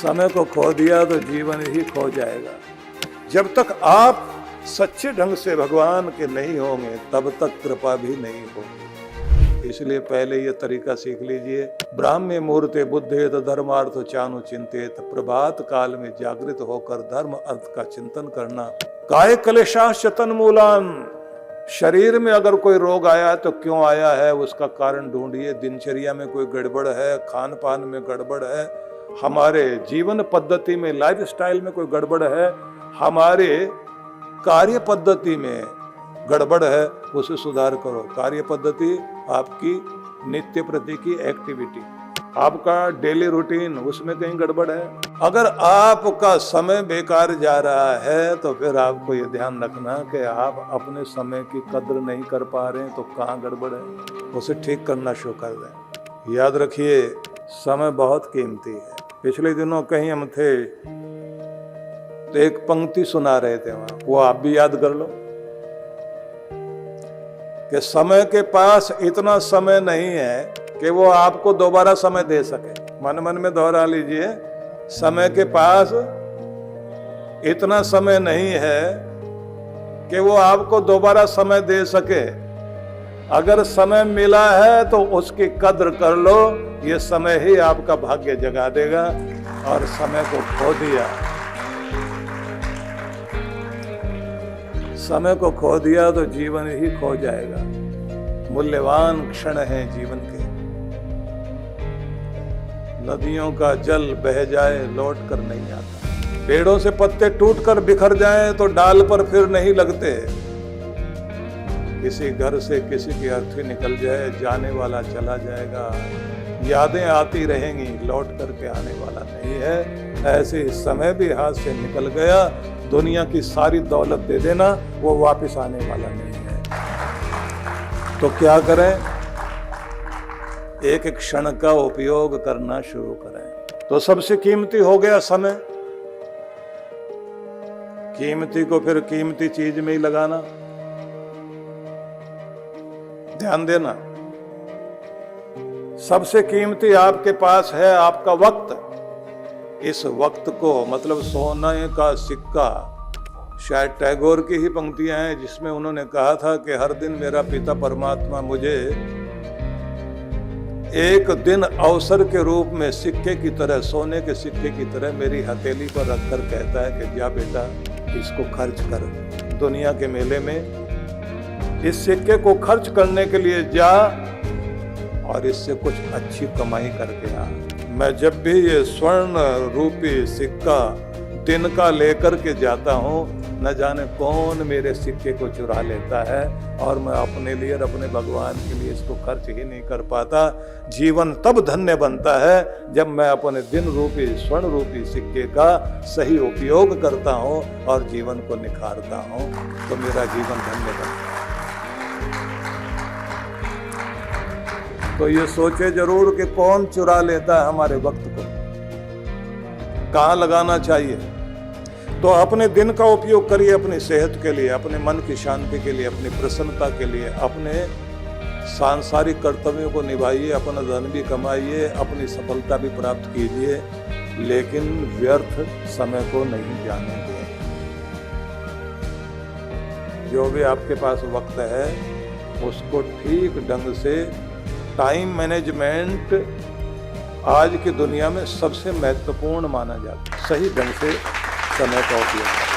समय को खो दिया तो जीवन ही खो जाएगा। जब तक आप सच्चे ढंग से भगवान के नहीं होंगे तब तक कृपा भी नहीं होगी। इसलिए पहले ये तरीका सीख लीजिए। ब्राह्मे मुहूर्ते बुद्धेत धर्मार्थ चानु चिंतेत। प्रभात काल में जागृत होकर धर्म अर्थ का चिंतन करना। काय क्लेशाश्च तन्मूलान। शरीर में अगर कोई रोग आया तो क्यों आया है उसका कारण ढूंढिए। दिनचर्या में कोई गड़बड़ है, खान पान में गड़बड़ है, हमारे जीवन पद्धति में, लाइफ स्टाइल में कोई गड़बड़ है, हमारे कार्य पद्धति में गड़बड़ है, उसे सुधार करो। कार्य पद्धति आपकी नित्य प्रति की एक्टिविटी, आपका डेली रूटीन, उसमें कहीं गड़बड़ है। अगर आपका समय बेकार जा रहा है तो फिर आपको ये ध्यान रखना कि आप अपने समय की कद्र नहीं कर पा रहे हैं तो कहाँ गड़बड़ है, उसे ठीक करना शुरू कर दें। याद रखिए समय बहुत कीमती है। पिछले दिनों कहीं हम थे तो एक पंक्ति सुना रहे थे वहां, वो आप भी याद कर लो कि समय के पास इतना समय नहीं है कि वो आपको दोबारा समय दे सके। मन मन में दोहरा लीजिए, समय के पास इतना समय नहीं है कि वो आपको दोबारा समय दे सके। अगर समय मिला है तो उसकी कद्र कर लो, ये समय ही आपका भाग्य जगा देगा। और समय को खो दिया, समय को खो दिया तो जीवन ही खो जाएगा। मूल्यवान क्षण है जीवन के। नदियों का जल बह जाए लौट कर नहीं आता। पेड़ों से पत्ते टूटकर बिखर जाएं तो डाल पर फिर नहीं लगते। किसी घर से किसी की अर्थी निकल जाए, जाने वाला चला जाएगा। यादें आती रहेंगी, लौट करके आने वाला नहीं है। ऐसे ही समय भी हाथ से निकल गया। दुनिया की सारी दौलत दे देना, वो वापस आने वाला नहीं है। तो क्या करें? एक एक क्षण का उपयोग करना शुरू करें। तो सबसे कीमती हो गया समय। कीमती को फिर कीमती चीज में ही लगाना। ध्यान देना, सबसे कीमती आपके पास है आपका वक्त। इस वक्त को, मतलब सोने का सिक्का, शायद टैगोर की ही पंक्तियां हैं जिसमें उन्होंने कहा था कि हर दिन मेरा पिता परमात्मा मुझे एक दिन अवसर के रूप में सिक्के की तरह, सोने के सिक्के की तरह मेरी हथेली पर रखकर कहता है कि जा बेटा इसको खर्च कर, दुनिया के मेले में इस सिक्के को खर्च करने के लिए जा और इससे कुछ अच्छी कमाई करके आ। मैं जब भी ये स्वर्ण रूपी सिक्का दिन का लेकर के जाता हूँ, न जाने कौन मेरे सिक्के को चुरा लेता है और मैं अपने लिए और अपने भगवान के लिए इसको खर्च ही नहीं कर पाता। जीवन तब धन्य बनता है जब मैं अपने दिन रूपी, स्वर्ण रूपी सिक्के का सही उपयोग करता हूँ और जीवन को निखारता हूँ, तो मेरा जीवन धन्य बनता है। तो ये सोचे जरूर कि कौन चुरा लेता है हमारे वक्त को, कहाँ लगाना चाहिए। तो अपने दिन का उपयोग करिए अपनी सेहत के लिए, अपने मन की शांति के लिए, अपनी प्रसन्नता के लिए, अपने सांसारिक कर्तव्यों को निभाइए, अपना धन भी कमाइए, अपनी सफलता भी प्राप्त कीजिए, लेकिन व्यर्थ समय को नहीं जाने दें। जो भी आपके पास वक्त है उसको ठीक ढंग से, टाइम मैनेजमेंट आज की दुनिया में सबसे महत्वपूर्ण माना जाता है। सही ढंग से समय का उपयोग।